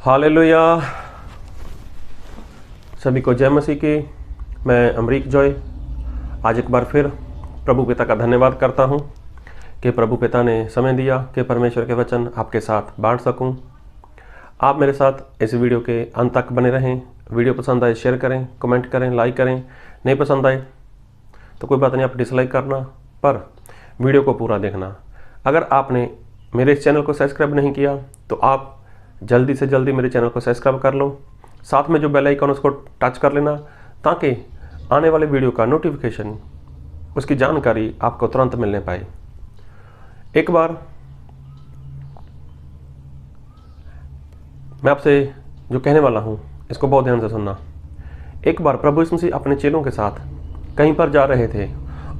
Hallelujah. सभी को जय मसीह की। मैं अमरीक जॉय आज एक बार फिर प्रभु पिता का धन्यवाद करता हूं कि प्रभु पिता ने समय दिया कि परमेश्वर के वचन आपके साथ बांट सकूं। आप मेरे साथ इस वीडियो के अंत तक बने रहें। वीडियो पसंद आए शेयर करें, कमेंट करें, लाइक करें। नहीं पसंद आए तो कोई बात नहीं, आप डिसलाइक करना, पर वीडियो को पूरा देखना। अगर आपने मेरे इस चैनल को सब्सक्राइब नहीं किया तो आप जल्दी से जल्दी मेरे चैनल को सब्सक्राइब कर लो। साथ में जो बेल आइकन उसको टच कर लेना ताकि आने वाले वीडियो का नोटिफिकेशन, उसकी जानकारी आपको तुरंत मिलने पाए। एक बार मैं आपसे जो कहने वाला हूँ इसको बहुत ध्यान से सुनना। एक बार प्रभु यीशु मसीह अपने चेलों के साथ कहीं पर जा रहे थे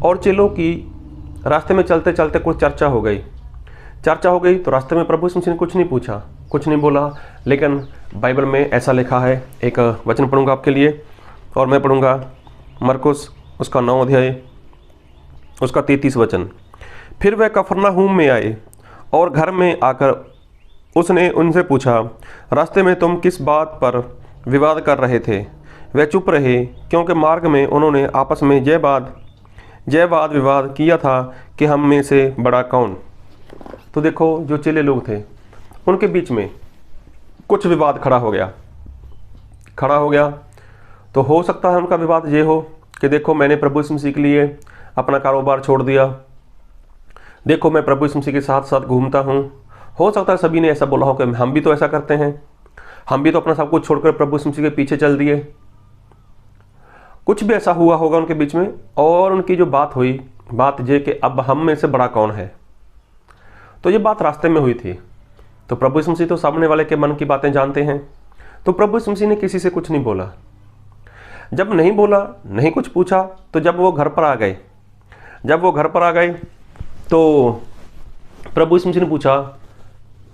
और चेलों की रास्ते में चलते चलते कुछ चर्चा हो गई तो रास्ते में प्रभु यीशु मसीह ने कुछ नहीं पूछा, कुछ नहीं बोला। लेकिन बाइबल में ऐसा लिखा है, एक वचन पढ़ूंगा आपके लिए और मैं पढ़ूंगा मरकुस उसका 9 अध्याय उसका 33 वचन। फिर वह कफरनहूम में आए और घर में आकर उसने उनसे पूछा, रास्ते में तुम किस बात पर विवाद कर रहे थे? वे चुप रहे क्योंकि मार्ग में उन्होंने आपस में जय वाद विवाद किया था कि हम में से बड़ा कौन। तो देखो, जो चेले लोग थे उनके बीच में कुछ विवाद खड़ा हो गया। तो हो सकता है उनका विवाद ये हो कि देखो, मैंने प्रभु यीशु मसीह के लिए अपना कारोबार छोड़ दिया, देखो मैं प्रभु यीशु मसीह के साथ साथ घूमता हूँ। हो सकता है सभी ने ऐसा बोला हो कि हम भी तो ऐसा करते हैं, हम भी तो अपना सब कुछ छोड़कर प्रभु यीशु मसीह के पीछे चल दिए। कुछ भी ऐसा हुआ होगा उनके बीच में और उनकी जो बात हुई, बात ये कि अब हम में से बड़ा कौन है। तो ये बात रास्ते में हुई थी। तो प्रभु यीशु मसीह तो सामने वाले के मन की बातें जानते हैं। तो प्रभु यीशु मसीह ने किसी से कुछ नहीं बोला। जब नहीं बोला, नहीं कुछ पूछा, तो जब वो घर पर आ गए तो प्रभु यीशु मसीह ने पूछा,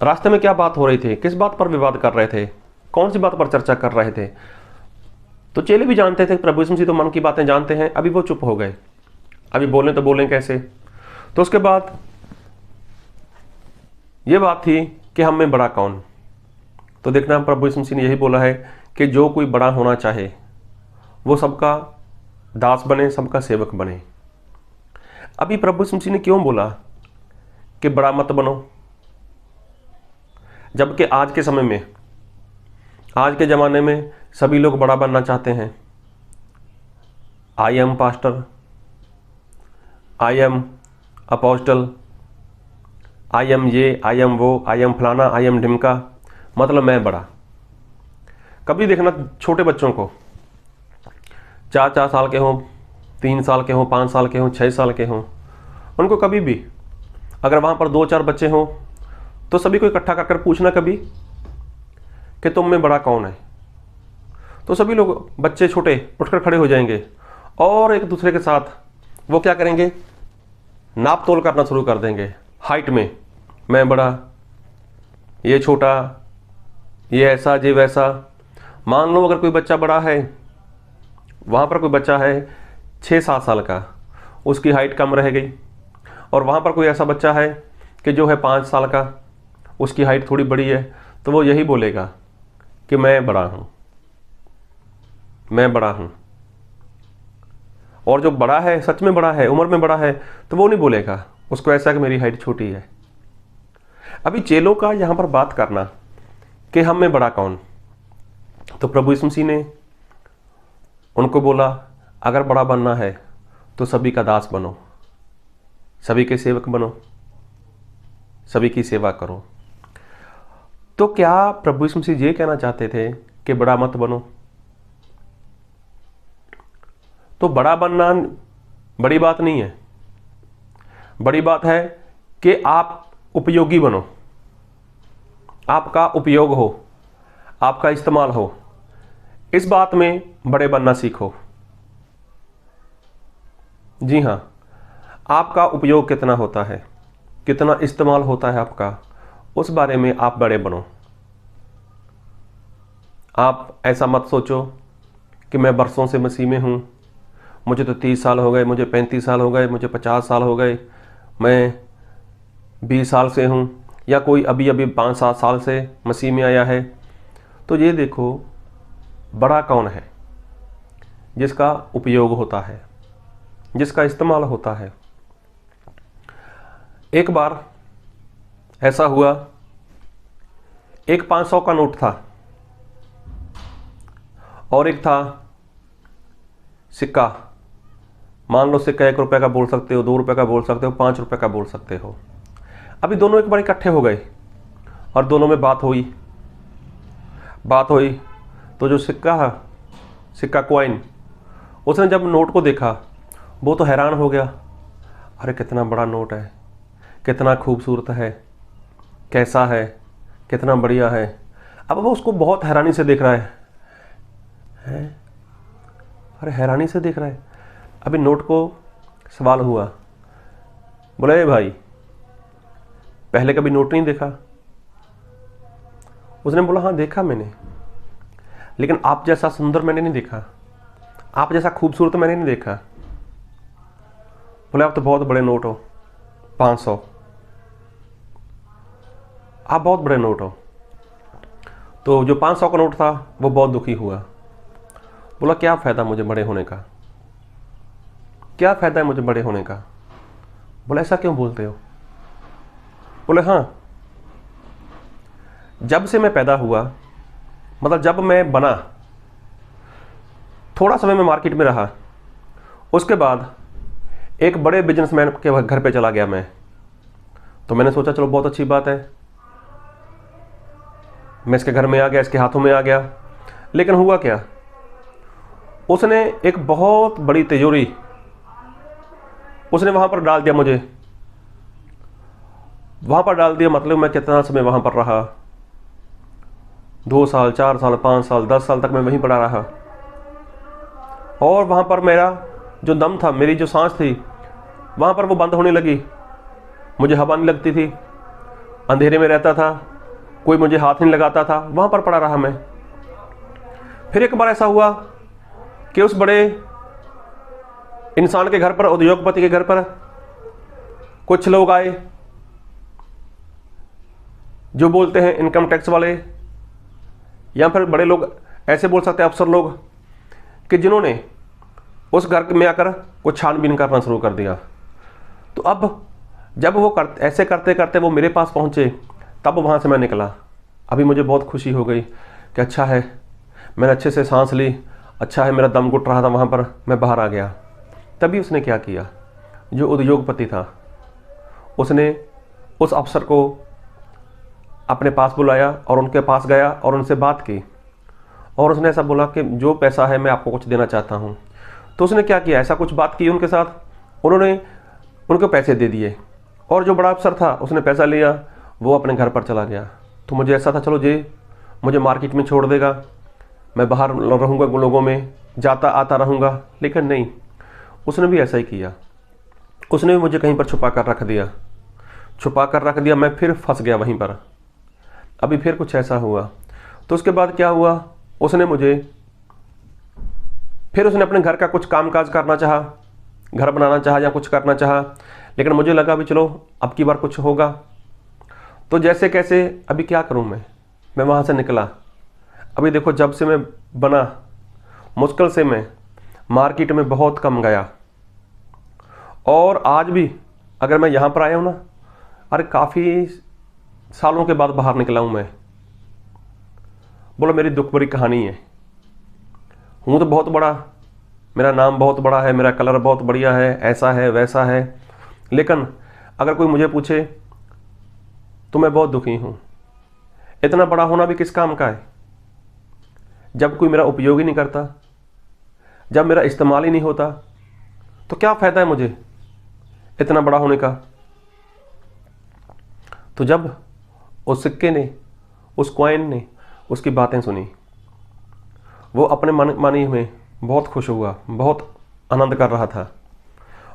रास्ते में क्या बात हो रही थी, किस बात पर विवाद कर रहे थे, कौन सी बात पर चर्चा कर रहे थे। तो चेले भी जानते थे प्रभु यीशु मसीह तो मन की बातें जानते हैं। अभी वो चुप हो गए, अभी बोलें तो बोलें कैसे। तो उसके बाद ये बात थी कि हम में बड़ा कौन। तो देखना, प्रभु यीशु मसीह ने यही बोला है कि जो कोई बड़ा होना चाहे वो सबका दास बने, सबका सेवक बने। अभी प्रभु यीशु मसीह ने क्यों बोला कि बड़ा मत बनो, जबकि आज के समय में, आज के ज़माने में सभी लोग बड़ा बनना चाहते हैं। I am pastor, I am apostle, I am ये, आई एम वो, आई एम फलाना, आई एम ढिमका, मतलब मैं बड़ा। कभी देखना छोटे बच्चों को, 4 साल के हों, 3 साल के हों, 5 साल के हों, 6 साल के हों, उनको कभी भी अगर वहाँ पर 2-4 बच्चे हों तो सभी को इकट्ठा कर पूछना कभी कि तुम में बड़ा कौन है। तो सभी लोग, बच्चे छोटे, उठकर खड़े हो जाएंगे और एक दूसरे के साथ वो क्या करेंगे, नाप तोल करना शुरू कर देंगे। हाइट में मैं बड़ा, ये छोटा, ये ऐसा, ये वैसा। मान लो अगर कोई बच्चा बड़ा है, वहाँ पर कोई बच्चा है 6-7 साल का, उसकी हाइट कम रह गई, और वहाँ पर कोई ऐसा बच्चा है कि जो है 5 साल का, उसकी हाइट थोड़ी बड़ी है, तो वो यही बोलेगा कि मैं बड़ा हूँ। और जो बड़ा है, सच में बड़ा है, उम्र में बड़ा है, तो वो नहीं बोलेगा, उसको ऐसा कि मेरी हाइट छोटी है। अभी चेलों का यहाँ पर बात करना कि हम में बड़ा कौन। तो प्रभु यीशु मसीह ने उनको बोला, अगर बड़ा बनना है तो सभी का दास बनो, सभी के सेवक बनो, सभी की सेवा करो। तो क्या प्रभु यीशु मसीह ये कहना चाहते थे कि बड़ा मत बनो? तो बड़ा बनना बड़ी बात नहीं है। बड़ी बात है कि आप उपयोगी बनो, आपका उपयोग हो, आपका इस्तेमाल हो। इस बात में बड़े बनना सीखो। जी हाँ, आपका उपयोग कितना होता है, कितना इस्तेमाल होता है आपका, उस बारे में आप बड़े बनो। आप ऐसा मत सोचो कि मैं बरसों से मसीह में हूँ, मुझे तो 30 साल हो गए, मुझे 35 साल हो गए, मुझे 50 साल हो गए, मैं 20 साल से हूँ, या कोई अभी 5-7 साल से मसीह में आया है, तो ये देखो बड़ा कौन है, जिसका उपयोग होता है, जिसका इस्तेमाल होता है। एक बार ऐसा हुआ, एक 500 का नोट था और एक था सिक्का। मान लो सिक्का 1 रुपये का बोल सकते हो, 2 रुपये का बोल सकते हो, 5 रुपये का बोल सकते हो। अभी दोनों एक बार इकट्ठे हो गए और दोनों में बात हुई। तो जो सिक्का कॉइन, उसने जब नोट को देखा वो तो हैरान हो गया, अरे कितना बड़ा नोट है, कितना खूबसूरत है, कैसा है, कितना बढ़िया है। अब वो उसको बहुत हैरानी से देख रहा है, अरे हैरानी से देख रहा है। अभी नोट को सवाल हुआ, बोले ए भाई पहले कभी नोट नहीं देखा? उसने बोला हाँ देखा मैंने, लेकिन आप जैसा सुंदर मैंने नहीं देखा, आप जैसा खूबसूरत मैंने नहीं देखा। बोले आप तो बहुत बड़े नोट हो, 500, आप बहुत बड़े नोट हो। तो जो 500 का नोट था वो बहुत दुखी हुआ, बोला क्या फ़ायदा मुझे बड़े होने का, क्या फ़ायदा है मुझे बड़े होने का। बोले ऐसा क्यों बोलते हो? बोले हाँ, जब से मैं पैदा हुआ, मतलब जब मैं बना, थोड़ा समय मैं मार्केट में रहा, उसके बाद एक बड़े बिजनेसमैन के घर पे चला गया मैं। तो मैंने सोचा चलो बहुत अच्छी बात है, मैं इसके घर में आ गया, इसके हाथों में आ गया। लेकिन हुआ क्या, उसने एक बहुत बड़ी तिजोरी उसने वहाँ पर डाल दिया मुझे। वहाँ पर डाल दिया मतलब मैं कितना समय वहाँ पर रहा, 2 साल, 4 साल, 5 साल, 10 साल तक मैं वहीं पड़ा रहा। और वहाँ पर मेरा जो दम था, मेरी जो सांस थी, वहाँ पर वो बंद होने लगी, मुझे हवा नहीं लगती थी, अंधेरे में रहता था, कोई मुझे हाथ नहीं लगाता था, वहाँ पर पड़ा रहा मैं। फिर एक बार ऐसा हुआ कि उस बड़े इंसान के घर पर, उद्योगपति के घर पर कुछ लोग आए जो बोलते हैं इनकम टैक्स वाले, या फिर बड़े लोग, ऐसे बोल सकते हैं अफसर लोग, कि जिन्होंने उस घर में आकर कुछ छानबीन करना शुरू कर दिया। तो अब जब वो ऐसे करते करते वो मेरे पास पहुँचे, तब वहाँ से मैं निकला। अभी मुझे बहुत खुशी हो गई कि अच्छा है, मैंने अच्छे से सांस ली, अच्छा है, मेरा दम घुट रहा था वहाँ पर, मैं बाहर आ गया। तभी उसने क्या किया, जो उद्योगपति था, उसने उस अफसर को अपने पास बुलाया और उनके पास गया और उनसे बात की, और उसने ऐसा बोला कि जो पैसा है मैं आपको कुछ देना चाहता हूँ। तो उसने क्या किया, ऐसा कुछ बात की उनके साथ, उन्होंने उनको पैसे दे दिए, और जो बड़ा अफसर था उसने पैसा लिया, वो अपने घर पर चला गया। तो मुझे ऐसा था चलो जी मुझे मार्केट में छोड़ देगा, मैं बाहर रहूँगा, लोगों में जाता आता रहूँगा, लेकिन नहीं, उसने भी ऐसा ही किया। उसने भी मुझे कहीं पर छुपा कर रख दिया, मैं फिर फंस गया वहीं पर। अभी फिर कुछ ऐसा हुआ, तो उसके बाद क्या हुआ, उसने अपने घर का कुछ काम काज करना चाहा, घर बनाना चाहा या कुछ करना चाहा, लेकिन मुझे लगा भी चलो अब की बार कुछ होगा। तो जैसे कैसे अभी क्या करूं मैं वहाँ से निकला। अभी देखो जब से मैं बना, मुश्किल से मैं मार्केट में बहुत कम गया, और आज भी अगर मैं यहाँ पर आया हूँ ना, अरे काफ़ी सालों के बाद बाहर निकला हूँ मैं। बोलो मेरी दुख भरी कहानी है। हूँ तो बहुत बड़ा, मेरा नाम बहुत बड़ा है, मेरा कलर बहुत बढ़िया है, ऐसा है वैसा है, लेकिन अगर कोई मुझे पूछे तो मैं बहुत दुखी हूँ। इतना बड़ा होना भी किस काम का है, जब कोई मेरा उपयोग ही नहीं करता, जब मेरा इस्तेमाल ही नहीं होता, तो क्या फ़ायदा है मुझे इतना बड़ा होने का। तो जब उस सिक्के ने, उस कॉइन ने उसकी बातें सुनी, वो अपने मानी में बहुत खुश हुआ, बहुत आनंद कर रहा था।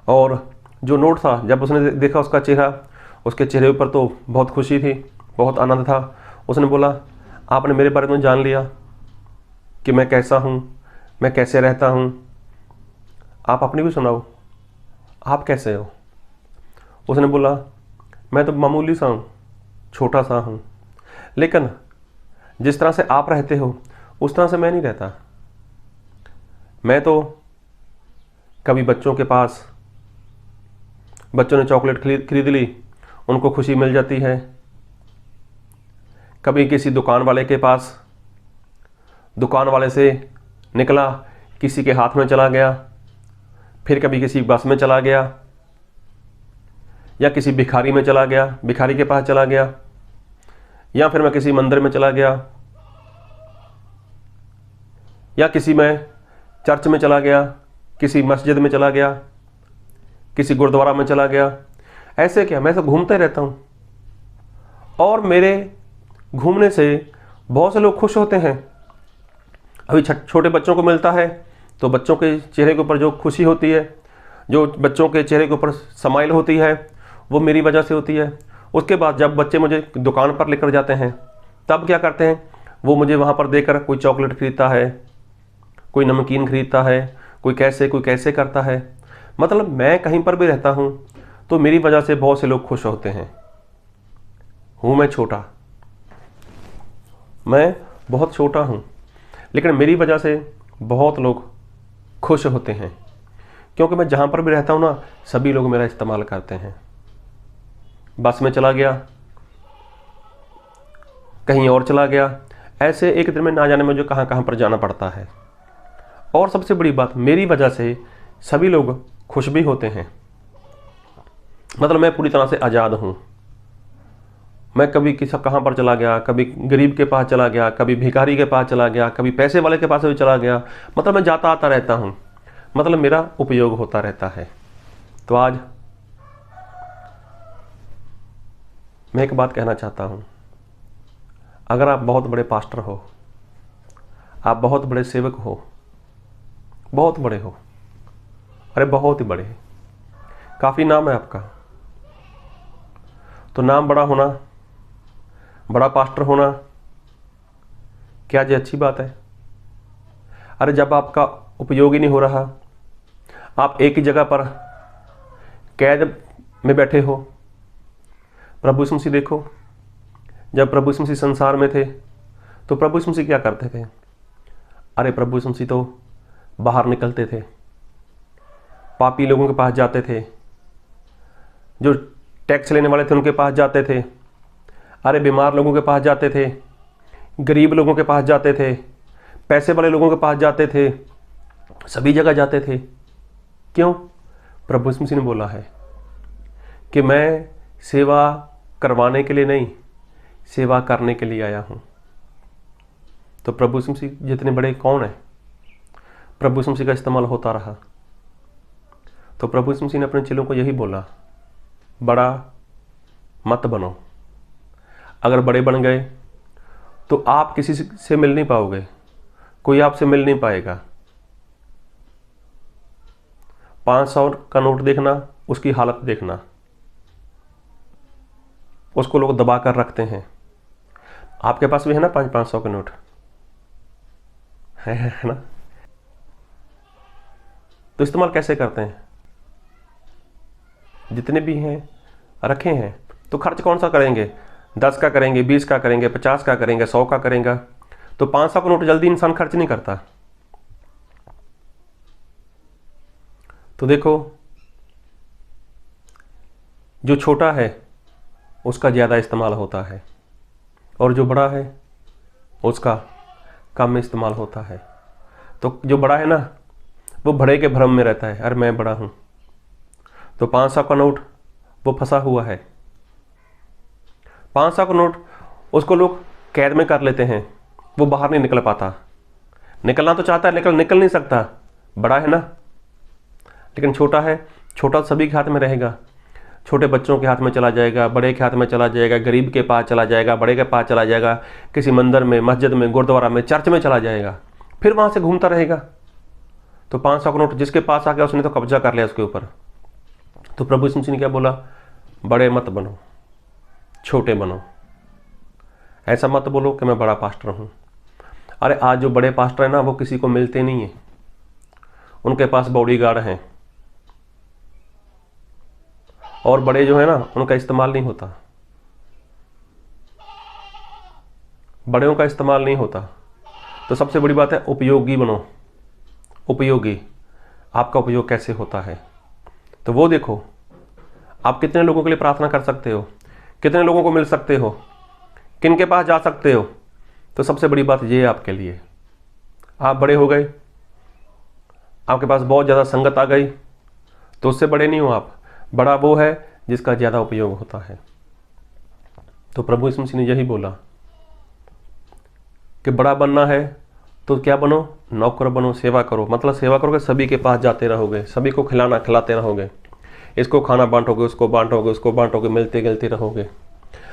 और जो नोट था, जब उसने देखा उसका चेहरा, उसके चेहरे पर तो बहुत खुशी थी, बहुत आनंद था। उसने बोला आपने मेरे बारे में जान लिया कि मैं कैसा हूँ, मैं कैसे रहता हूँ, आप अपनी भी सुनाओ, आप कैसे हो। उसने बोला मैं तो मामूली सा हूँ, छोटा सा हूँ, लेकिन जिस तरह से आप रहते हो उस तरह से मैं नहीं रहता। मैं तो कभी बच्चों के पास, बच्चों ने चॉकलेट खरीद ली, उनको खुशी मिल जाती है। कभी किसी दुकान वाले के पास, दुकान वाले से निकला, किसी के हाथ में चला गया, फिर कभी किसी बस में चला गया, या किसी भिखारी में चला गया, भिखारी के पास चला गया, या फिर मैं किसी मंदिर में चला गया, या किसी में चर्च में चला गया, किसी मस्जिद में चला गया, किसी गुरुद्वारा में चला गया। ऐसे क्या, मैं तो घूमते रहता हूँ और मेरे घूमने से बहुत से लोग खुश होते हैं। अभी छोटे बच्चों को मिलता है तो बच्चों के चेहरे के ऊपर जो खुशी होती है, जो बच्चों के चेहरे के ऊपर स्माइल होती है, वो मेरी वजह से होती है। उसके बाद जब बच्चे मुझे दुकान पर लेकर जाते हैं तब क्या करते हैं, वो मुझे वहाँ पर देकर कोई चॉकलेट खरीदता है, कोई नमकीन खरीदता है, कोई कैसे करता है। मतलब मैं कहीं पर भी रहता हूँ तो मेरी वजह से बहुत से लोग खुश होते हैं। हूँ मैं छोटा, मैं बहुत छोटा हूँ, लेकिन मेरी वजह से बहुत लोग खुश होते हैं, क्योंकि मैं जहाँ पर भी रहता हूँ ना, सभी लोग मेरा इस्तेमाल करते हैं। बस में चला गया, कहीं और चला गया, ऐसे एक दिन में ना जाने मुझे कहाँ कहाँ पर जाना पड़ता है। और सबसे बड़ी बात, मेरी वजह से सभी लोग खुश भी होते हैं। मतलब मैं पूरी तरह से आज़ाद हूँ। मैं कभी कहाँ पर चला गया, कभी गरीब के पास चला गया, कभी भिखारी के पास चला गया, कभी पैसे वाले के पास भी चला गया। मतलब मैं जाता आता रहता हूँ, मतलब मेरा उपयोग होता रहता है। तो आज मैं एक बात कहना चाहता हूँ, अगर आप बहुत बड़े पास्टर हो, आप बहुत बड़े सेवक हो, बहुत बड़े हो, अरे बहुत ही बड़े, काफ़ी नाम है आपका, तो नाम बड़ा होना, बड़ा पास्टर होना, क्या जी अच्छी बात है? अरे जब आपका उपयोग ही नहीं हो रहा, आप एक ही जगह पर कैद में बैठे हो। प्रभु यीशु मसीह देखो, जब प्रभु यीशु मसीह संसार में थे तो प्रभु यीशु मसीह क्या करते थे? अरे प्रभु यीशु मसीह तो बाहर निकलते थे, पापी लोगों के पास जाते थे, जो टैक्स लेने वाले थे उनके पास जाते थे, अरे बीमार लोगों के पास जाते थे, गरीब लोगों के पास जाते थे, पैसे वाले लोगों के पास जाते थे, सभी जगह जाते थे। क्यों? प्रभु यीशु मसीह ने बोला है कि मैं सेवा करवाने के लिए नहीं, सेवा करने के लिए आया हूँ। तो प्रभु यीशु मसीह जितने बड़े कौन है, प्रभु यीशु मसीह का इस्तेमाल होता रहा। तो प्रभु यीशु मसीह ने अपने चेलों को यही बोला, बड़ा मत बनो। अगर बड़े बन गए तो आप किसी से मिल नहीं पाओगे, कोई आपसे मिल नहीं पाएगा। 500 का नोट देखना, उसकी हालत देखना, उसको लोग दबा कर रखते हैं। आपके पास भी है ना 500 के नोट, है ना? तो इस्तेमाल कैसे करते हैं? जितने भी हैं रखे हैं, तो खर्च कौन सा करेंगे? 10 का करेंगे, 20 का करेंगे, 50 का करेंगे, 100 का करेंगे। तो 500 का नोट जल्दी इंसान खर्च नहीं करता। तो देखो, जो छोटा है उसका ज़्यादा इस्तेमाल होता है, और जो बड़ा है उसका कम इस्तेमाल होता है। तो जो बड़ा है ना, वो बड़े के भ्रम में रहता है, अरे मैं बड़ा हूँ। तो 500 का नोट वो फंसा हुआ है। 500 का नोट उसको लोग कैद में कर लेते हैं, वो बाहर नहीं निकल पाता। निकलना तो चाहता है, निकल नहीं सकता, बड़ा है ना। लेकिन छोटा है, छोटा सभी के हाथ में रहेगा। छोटे बच्चों के हाथ में चला जाएगा, बड़े के हाथ में चला जाएगा, गरीब के पास चला जाएगा, बड़े के पास चला जाएगा, किसी मंदिर में, मस्जिद में, गुरुद्वारा में, चर्च में चला जाएगा, फिर वहाँ से घूमता रहेगा। तो 500 का नोट जिसके पास आ गया उसने तो कब्जा कर लिया उसके ऊपर। तो प्रभु यीशु मसीह ने क्या बोला? बड़े मत बनो, छोटे बनो। ऐसा मत बोलो कि मैं बड़ा पास्टर हूँ। अरे आज जो बड़े पास्टर हैं ना, वो किसी को मिलते नहीं है, उनके पास बॉडीगार्ड हैं, और बड़े जो है ना, उनका इस्तेमाल नहीं होता। बड़ों का इस्तेमाल नहीं होता। तो सबसे बड़ी बात है उपयोगी बनो। उपयोगी, आपका उपयोग कैसे होता है तो वो देखो। आप कितने लोगों के लिए प्रार्थना कर सकते हो, कितने लोगों को मिल सकते हो, किन के पास जा सकते हो। तो सबसे बड़ी बात ये है आपके लिए, आप बड़े हो गए, आपके पास बहुत ज़्यादा संगत आ गई, तो उससे बड़े नहीं हो आप। बड़ा वो है जिसका ज़्यादा उपयोग होता है। तो प्रभु यीशु मसीह ने यही बोला कि बड़ा बनना है तो क्या बनो, नौकर बनो, सेवा करो। मतलब सेवा करोगे, सभी के पास जाते रहोगे, सभी को खिलाना खिलाते रहोगे, इसको खाना बांटोगे, उसको बांटोगे, उसको बांटोगे, मिलते गिलते रहोगे।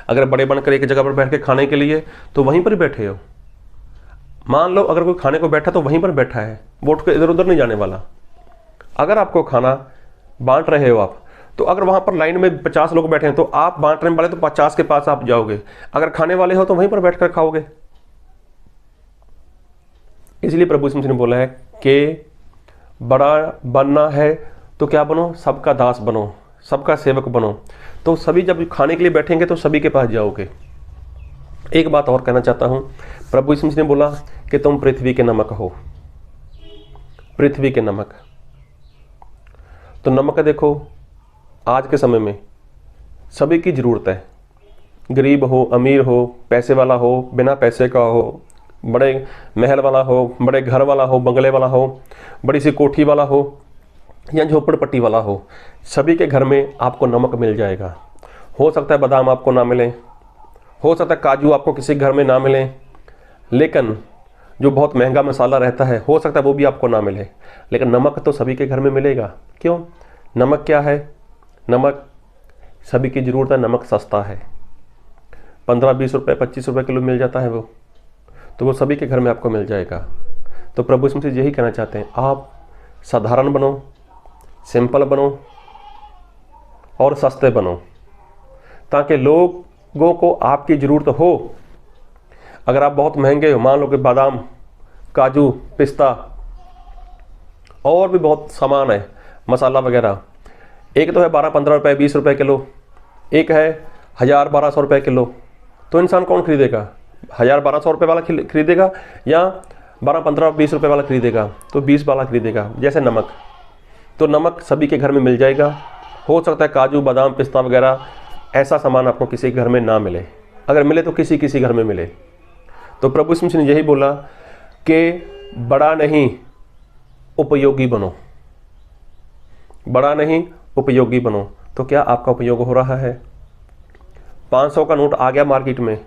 अगर बड़े बनकर एक जगह पर बैठ के खाने के लिए तो वहीं पर बैठे हो। मान लो अगर कोई खाने को बैठा तो वहीं पर बैठा है, वो उठ के इधर उधर नहीं जाने वाला। अगर आपको खाना बांट रहे हो आप, तो अगर वहाँ पर लाइन में 50 लोग बैठे हैं तो आप बांटने वाले तो 50 के पास आप जाओगे। अगर खाने वाले हो तो वहीं पर बैठकर खाओगे। इसलिए प्रभु यीशु मसीह ने बोला है कि बड़ा बनना है तो क्या बनो, सबका दास बनो, सबका सेवक बनो। तो सभी जब खाने के लिए बैठेंगे तो सभी के पास जाओगे। एक बात और कहना चाहता हूँ, प्रभु यीशु मसीह ने बोला कि तुम पृथ्वी के नमक हो। पृथ्वी के नमक, तो नमक देखो आज के समय में सभी की ज़रूरत है। गरीब हो, अमीर हो, पैसे वाला हो, बिना पैसे का हो, बड़े महल वाला हो, बड़े घर वाला हो, बंगले वाला हो, बड़ी सी कोठी वाला हो या झोपड़पट्टी वाला हो, सभी के घर में आपको नमक मिल जाएगा। हो सकता है बादाम आपको ना मिले, हो सकता है काजू आपको किसी घर में ना मिले, लेकिन जो बहुत महंगा मसाला रहता है हो सकता है वो भी आपको ना मिले, लेकिन नमक तो सभी के घर में मिलेगा। क्यों? नमक क्या है? नमक सभी की ज़रूरत है। नमक सस्ता है, 15-20 रुपये 25 रुपये किलो मिल जाता है वो, तो वो सभी के घर में आपको मिल जाएगा। तो प्रभु यीशु मसीह यही कहना चाहते हैं, आप साधारण बनो, सिंपल बनो और सस्ते बनो, ताकि लोगों को आपकी ज़रूरत हो। अगर आप बहुत महंगे हो, मान लो कि बादाम, काजू, पिस्ता और भी बहुत सामान है, मसाला वगैरह, एक तो है 12-15 रुपये 20 रुपये किलो, एक है 1000-1200 रुपये किलो, तो इंसान कौन खरीदेगा? 1000-1200 रुपये वाला खरीदेगा या 12-15-20 रुपये वाला खरीदेगा? तो 20 वाला खरीदेगा। जैसे नमक, तो नमक सभी के घर में मिल जाएगा। हो सकता है काजू, बादाम, पिस्ता वगैरह ऐसा सामान आपको किसी घर में ना मिले, अगर मिले तो किसी किसी घर में मिले। तो प्रभु यीशु मसीह ने यही बोला कि बड़ा नहीं उपयोगी बनो, बड़ा नहीं उपयोगी बनो। तो क्या आपका उपयोग हो रहा है? 500 का नोट आ गया मार्केट में,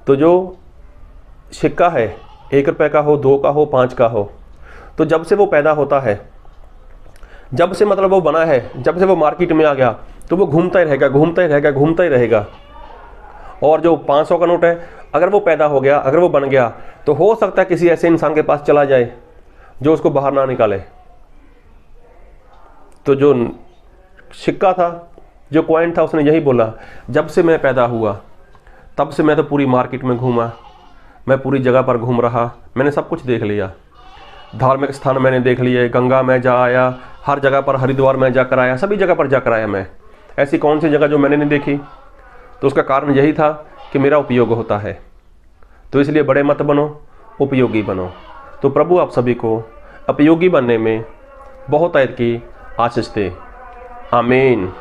तो जो सिक्का है 1 रुपये का हो, 2 का हो, 5 का हो, तो जब से वो पैदा होता है, जब से मतलब वो बना है, जब से वो मार्केट में आ गया, तो वो घूमता ही रहेगा, घूमता ही रहेगा, घूमता ही रहेगा। और जो 500 का नोट है, अगर वो पैदा हो गया, अगर वो बन गया, तो हो सकता है किसी ऐसे इंसान के पास चला जाए जो उसको बाहर ना निकाले। तो जो सिक्का था, जो कॉइन था, उसने यही बोला, जब से मैं पैदा हुआ तब से मैं तो पूरी मार्केट में घूमा, मैं पूरी जगह पर घूम रहा, मैंने सब कुछ देख लिया, धार्मिक स्थान मैंने देख लिए, गंगा में जा आया, हर जगह पर, हरिद्वार में जाकर आया, सभी जगह पर जाकर आया मैं। ऐसी कौन सी जगह जो मैंने नहीं देखी? तो उसका कारण यही था कि मेरा उपयोग होता है। तो इसलिए बड़े मत बनो, उपयोगी बनो। तो प्रभु आप सभी को उपयोगी बनने में बहुत की आशीष दे। आमीन।